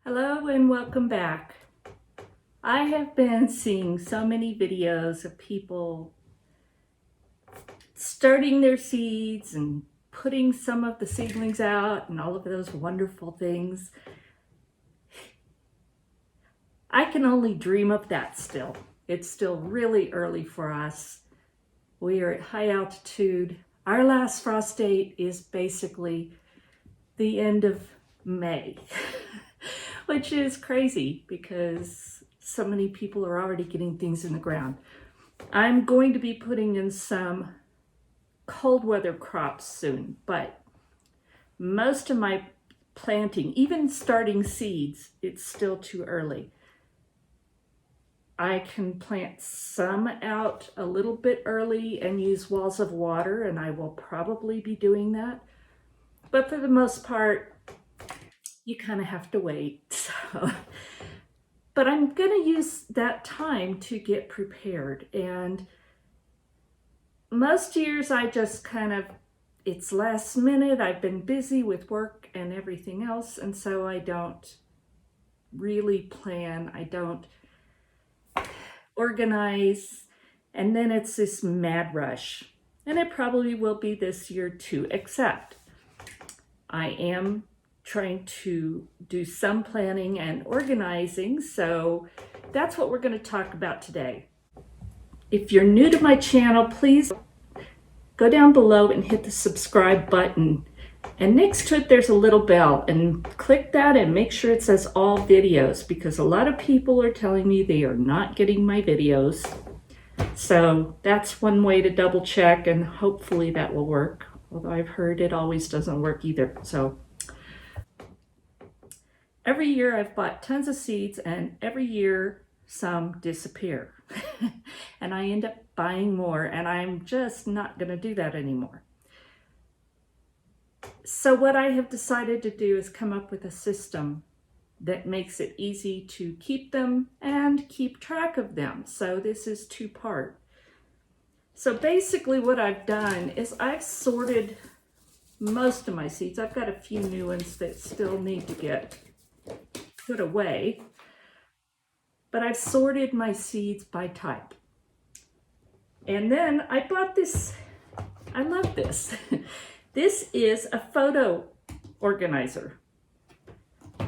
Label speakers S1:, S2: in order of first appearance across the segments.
S1: Hello and welcome back. I have been seeing so many videos of people starting their seeds and putting some of the seedlings out and all of those wonderful things. I can only dream of that still. It's still really early for us. We are at high altitude. Our last frost date is basically the end of May. Which is crazy because so many people are already getting things in the ground. I'm going to be putting in some cold weather crops soon, but most of my planting, even starting seeds, it's still too early. I can plant some out a little bit early and use walls of water, and I will probably be doing that. But for the most part, you kind of have to wait. But I'm going to use that time to get prepared. And most years I just it's last minute. I've been busy with work and everything else. And so I don't really plan. I don't organize. And then it's this mad rush. And it probably will be this year too, except I am trying to do some planning and organizing, so that's what we're going to talk about today. If you're new to my channel, please go down below and hit the subscribe button, and next to it there's a little bell, and click that and make sure it says all videos, because a lot of people are telling me they are not getting my videos. So that's one way to double check, and hopefully that will work, although I've heard it always doesn't work either. So every year I've bought tons of seeds, and every year some disappear. And I end up buying more, and I'm just not going to do that anymore. So what I have decided to do is come up with a system that makes it easy to keep them and keep track of them. So this is two-part. So basically what I've done is I've sorted most of my seeds. I've got a few new ones that still need to get put away, but I've sorted my seeds by type. And then I bought this. I love this. This is a photo organizer.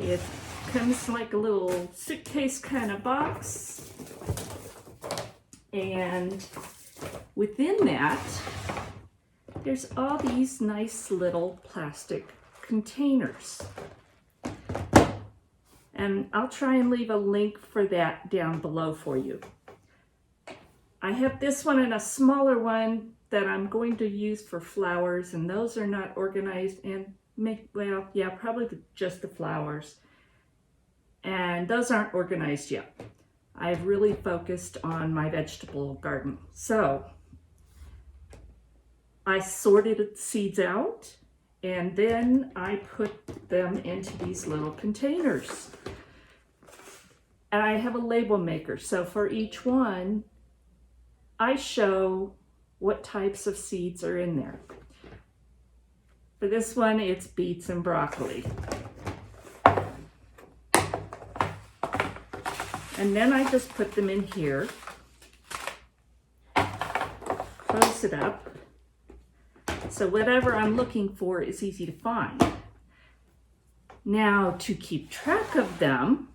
S1: It comes like a little suitcase kind of box, and within that there's all these nice little plastic containers. And I'll try and leave a link for that down below for you. I have this one and a smaller one that I'm going to use for flowers, and those are not organized, and well, yeah, probably just the flowers. And those aren't organized yet. I've really focused on my vegetable garden. So I sorted seeds out, and then I put them into these little containers. And I have a label maker. So for each one, I show what types of seeds are in there. For this one, it's beets and broccoli. And then I just put them in here, close it up, so whatever I'm looking for is easy to find. Now, to keep track of them,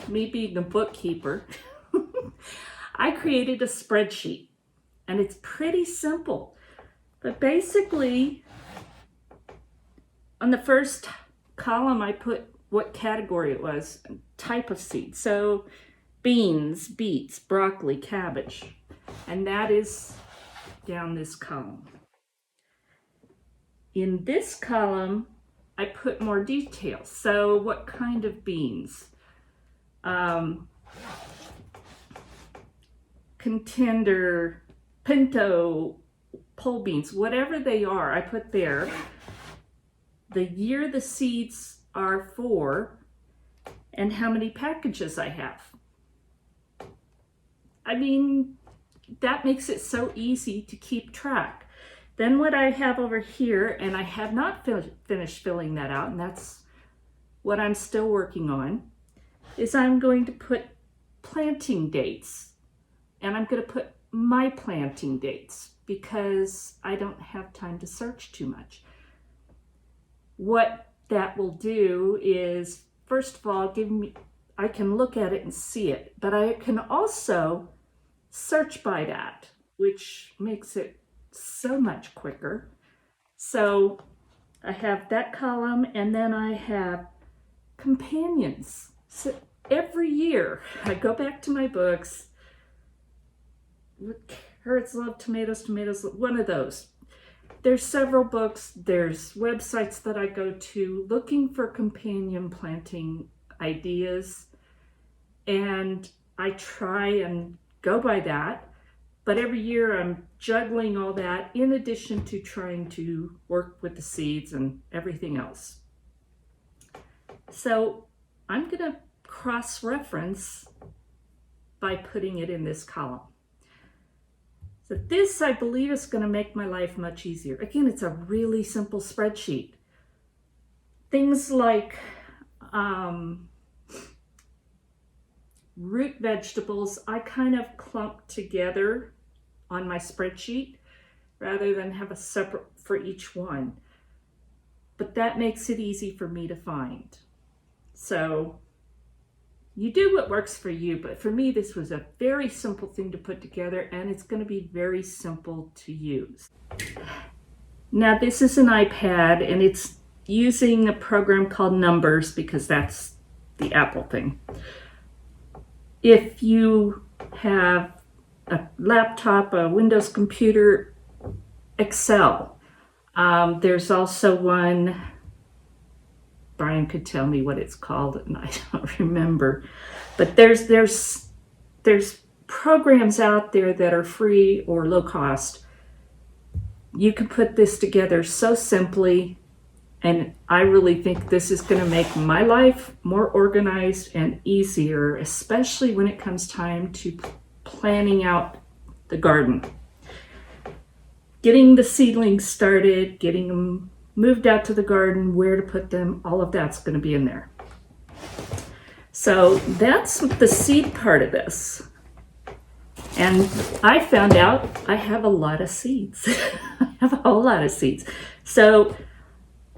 S1: me being a bookkeeper, I created a spreadsheet, and it's pretty simple. But basically, on the first column, I put what category it was, type of seed. So beans, beets, broccoli, cabbage, and that is down this column. In this column, I put more details. So what kind of beans? Contender, pinto, pole beans, whatever they are, I put there. The year the seeds are for, and how many packages I have. I mean, that makes it so easy to keep track. Then what I have over here, and I have not finished filling that out, and that's what I'm still working on is I'm going to put planting dates, and I'm going to put my planting dates because I don't have time to search too much. What that will do is, first of all, I can look at it and see it, but I can also search by that, which makes it so much quicker. So I have that column, and then I have companions. So every year I go back to my books. Carrots love tomatoes, tomatoes love, one of those. There's several books, there's websites that I go to looking for companion planting ideas, and I try and go by that. But every year I'm juggling all that in addition to trying to work with the seeds and everything else. So I'm going to cross-reference by putting it in this column. So this, I believe, is going to make my life much easier. Again, it's a really simple spreadsheet. Things like root vegetables, I kind of clump together on my spreadsheet rather than have a separate for each one. But that makes it easy for me to find. So you do what works for you, but for me, this was a very simple thing to put together, and it's going to be very simple to use. Now, this is an iPad, and it's using a program called Numbers because that's the Apple thing. If you have a laptop, a Windows computer, Excel, there's also one, Brian could tell me what it's called, and I don't remember. But there's programs out there that are free or low cost. You can put this together so simply, and I really think this is going to make my life more organized and easier, especially when it comes time to planning out the garden. Getting the seedlings started, getting them moved out to the garden, where to put them, all of that's going to be in there. So that's the seed part of this. And I found out I have a lot of seeds. I have a whole lot of seeds. So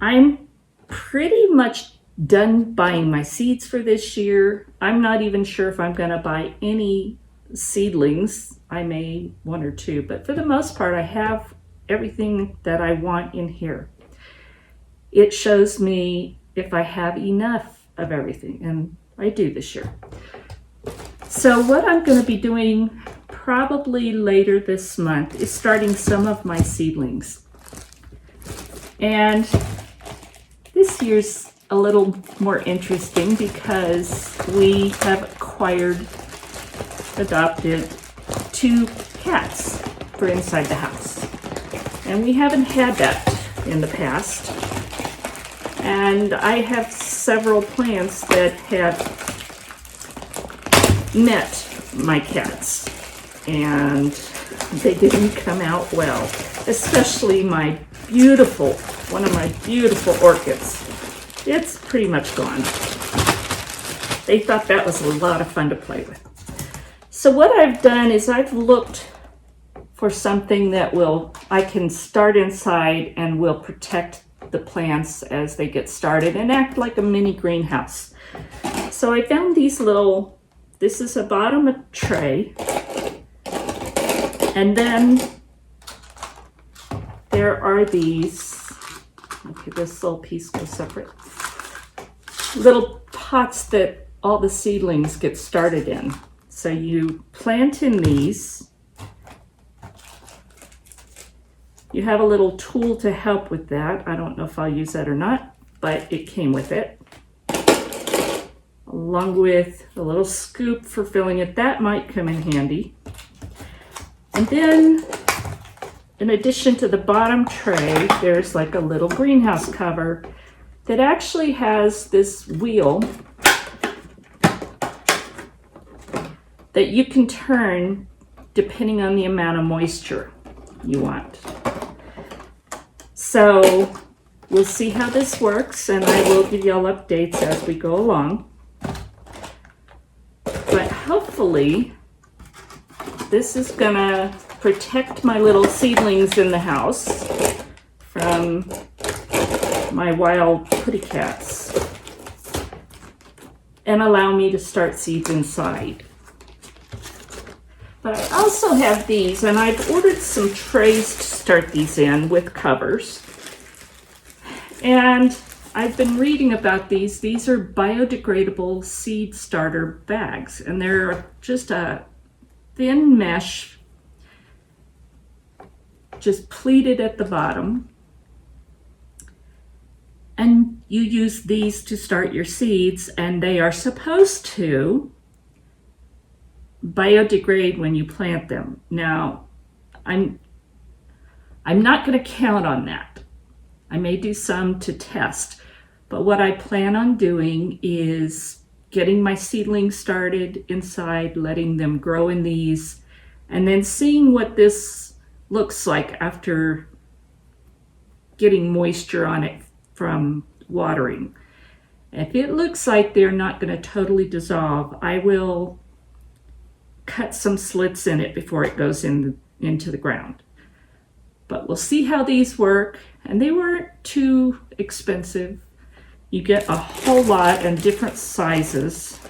S1: I'm pretty much done buying my seeds for this year. I'm not even sure if I'm going to buy any seedlings. I may one or two, but for the most part, I have everything that I want in here. It shows me if I have enough of everything, and I do this year. So what I'm going to be doing probably later this month is starting some of my seedlings. And this year's a little more interesting because we have adopted 2 cats for inside the house. And we haven't had that in the past. And I have several plants that have met my cats, and they didn't come out well, especially one of my beautiful orchids. It's pretty much gone. They thought that was a lot of fun to play with. So what I've done is I've looked for something that I can start inside and will protect the plants as they get started and act like a mini greenhouse. So I found these this is a bottom tray, and then there are these, okay, this little piece goes separate, little pots that all the seedlings get started in. So you plant in these. You have a little tool to help with that. I don't know if I'll use that or not, but it came with it, along with a little scoop for filling it. That might come in handy. And then, in addition to the bottom tray, there's like a little greenhouse cover that actually has this wheel that you can turn depending on the amount of moisture you want. So we'll see how this works, and I will give y'all updates as we go along. But hopefully, this is gonna protect my little seedlings in the house from my wild putty cats and allow me to start seeds inside. But I also have these, and I've ordered some trays to start these in with covers. And I've been reading about these. These are biodegradable seed starter bags, and they're just a thin mesh, just pleated at the bottom. And you use these to start your seeds, and they are supposed to biodegrade when you plant them. Now, I'm not going to count on that. I may do some to test, but what I plan on doing is getting my seedlings started inside, letting them grow in these, and then seeing what this looks like after getting moisture on it from watering. If it looks like they're not going to totally dissolve, I will cut some slits in it before it goes into the ground. But we'll see how these work, and they weren't too expensive. You get a whole lot in different sizes.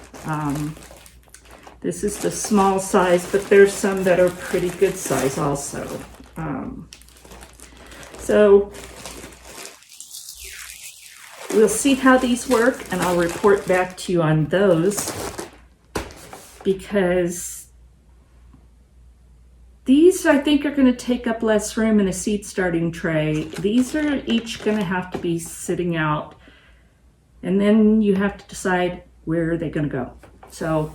S1: This is the small size, but there's some that are pretty good size also. So we'll see how these work, and I'll report back to you on those, because these, I think, are going to take up less room in a seed starting tray. These are each going to have to be sitting out, and then you have to decide where are they going to go. So,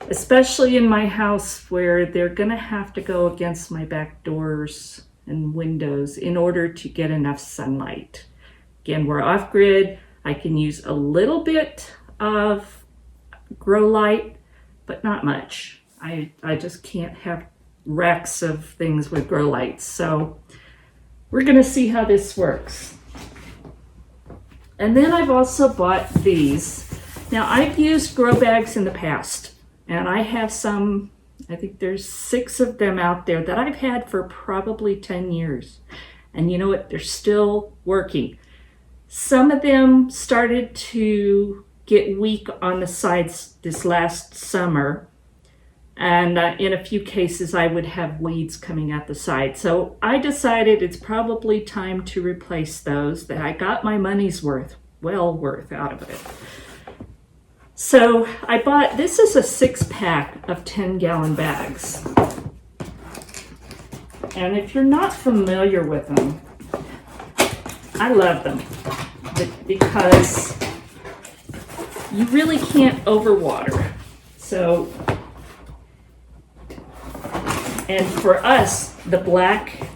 S1: especially in my house where they're going to have to go against my back doors and windows in order to get enough sunlight. Again, we're off grid. I can use a little bit of grow light, but not much. I just can't have racks of things with grow lights. So we're going to see how this works. And then I've also bought these. Now, I've used grow bags in the past, and I have some, I think there's 6 of them out there that I've had for probably 10 years. And you know what? They're still working. Some of them started to get weak on the sides this last summer. And in a few cases, I would have weeds coming out the side. So I decided it's probably time to replace those, that I got my money's worth, well worth out of it. So I bought, this is a 6-pack of 10-gallon bags. And if you're not familiar with them, I love them because you really can't overwater. So, and for us, the black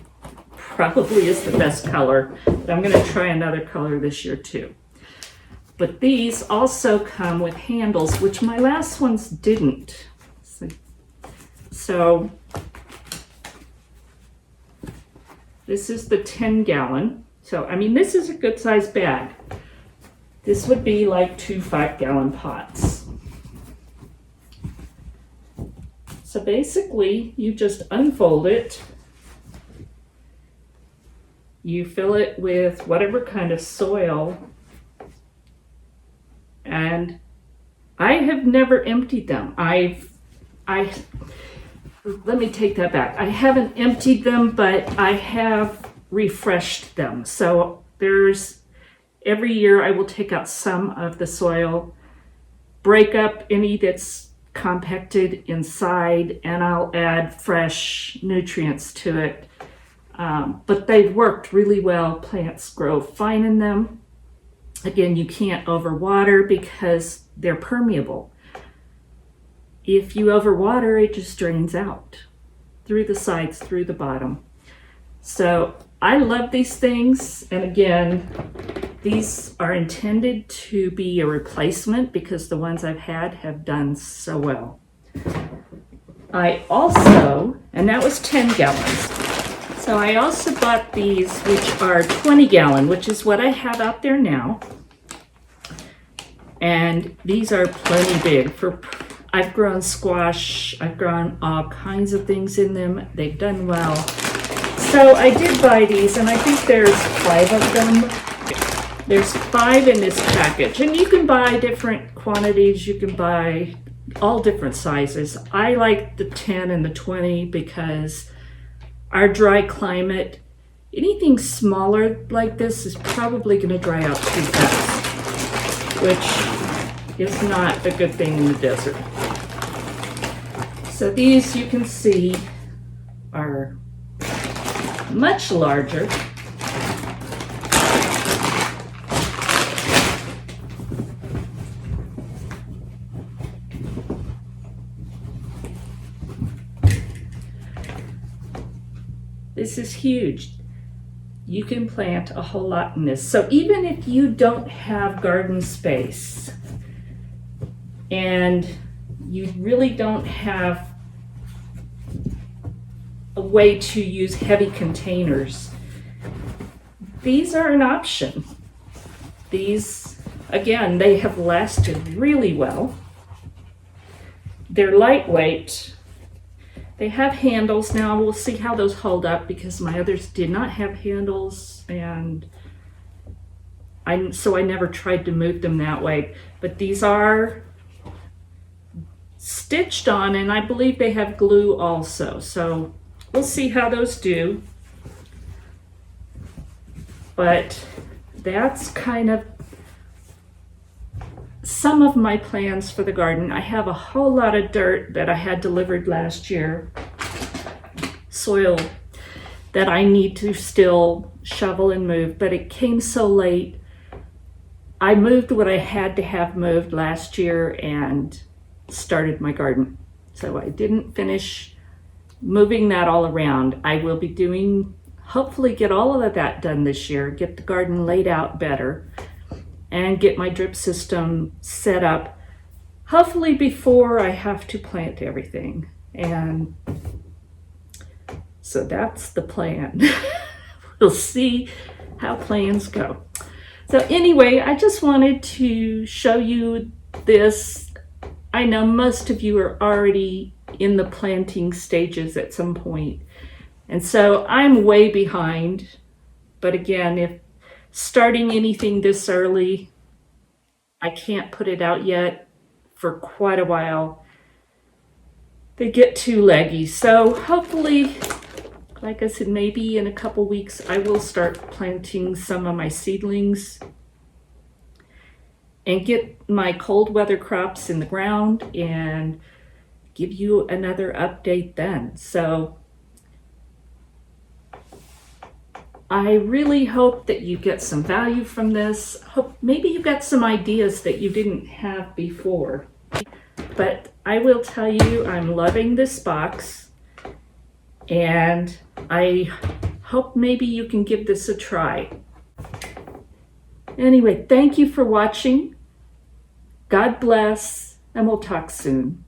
S1: probably is the best color, but I'm going to try another color this year too. But these also come with handles, which my last ones didn't. So this is the 10-gallon. So, I mean, this is a good size bag. This would be like 2 5-gallon pots. So basically, you just unfold it. You fill it with whatever kind of soil. And I have never emptied them. Let me take that back. I haven't emptied them, but I have refreshed them. So every year I will take out some of the soil, break up any that's compacted inside, and I'll add fresh nutrients to it. But they've worked really well. Plants grow fine in them. Again, you can't overwater because they're permeable. If you overwater, it just drains out through the sides, through the bottom. So I love these things. And again, these are intended to be a replacement because the ones I've had have done so well. I also, and that was 10 gallons. So I also bought these, which are 20 gallon, which is what I have out there now. And these are plenty big. I've grown squash, I've grown all kinds of things in them. They've done well. So I did buy these, and I think there's 5 of them. There's 5 in this package, and you can buy different quantities. You can buy all different sizes. I like the 10 and the 20 because our dry climate, anything smaller like this is probably going to dry out too fast, which is not a good thing in the desert. So these, you can see, are much larger. This is huge. You can plant a whole lot in this. So even if you don't have garden space and you really don't have a way to use heavy containers, these are an option. These, again, they have lasted really well. They're lightweight. They have handles. Now we'll see how those hold up because my others did not have handles, and so I never tried to move them that way. But these are stitched on, and I believe they have glue also. So we'll see how those do. But that's kind of some of my plans for the garden. I have a whole lot of dirt that I had delivered last year, soil that I need to still shovel and move, but it came so late. I moved what I had to have moved last year and started my garden. So I didn't finish moving that all around. I will be doing, hopefully get all of that done this year, get the garden laid out better, and get my drip system set up, hopefully before I have to plant everything. And so that's the plan. We'll see how plans go. So anyway, I just wanted to show you this. I know most of you are already in the planting stages at some point, and so I'm way behind. But again, if starting anything this early, I can't put it out yet for quite a while. They get too leggy. So hopefully, like I said, maybe in a couple weeks, I will start planting some of my seedlings and get my cold weather crops in the ground and give you another update then. So I really hope that you get some value from this. Hope maybe you got some ideas that you didn't have before. But I will tell you, I'm loving this box, and I hope maybe you can give this a try. Anyway, thank you for watching. God bless, and we'll talk soon.